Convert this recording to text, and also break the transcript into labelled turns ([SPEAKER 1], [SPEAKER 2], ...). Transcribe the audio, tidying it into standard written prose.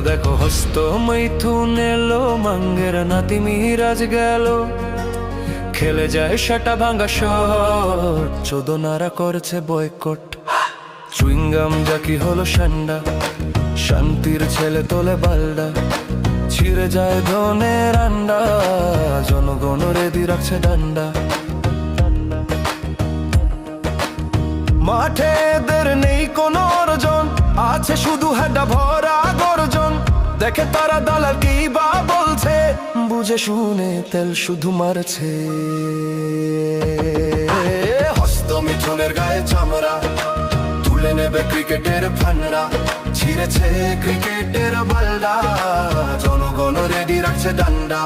[SPEAKER 1] দেখো হস্ত মৈথুন এলো, মাঙ্গের নাতি মিরাজ গেল, খেলে যায় সেটা ভাঙা শহর, চোদনারা করেছে বয়কট। চুইংগাম জাকি হলো সান্ডা, শান্তির ছেলে তোলে বালডা, ছিঁড়ে যায় ধনের আন্ডা, জনগণ রেডি রাখছে ডান্ডা। মাঠে এদের নেই কোনো অর্জন, আছে শুধু হেডা ভরা গর্জন। দেখে তারা দালাল কি বা বলছে, বুঝে শুনে তেল শুধু মারছে। হস্ত মিঠুনের গায়ে চামড়া, তুলে নেবে ক্রিকেটের ফান্ডা, ছিঁড়েছে ক্রিকেটের বালডা, জনগণ রেডি রাখছে ডান্ডা।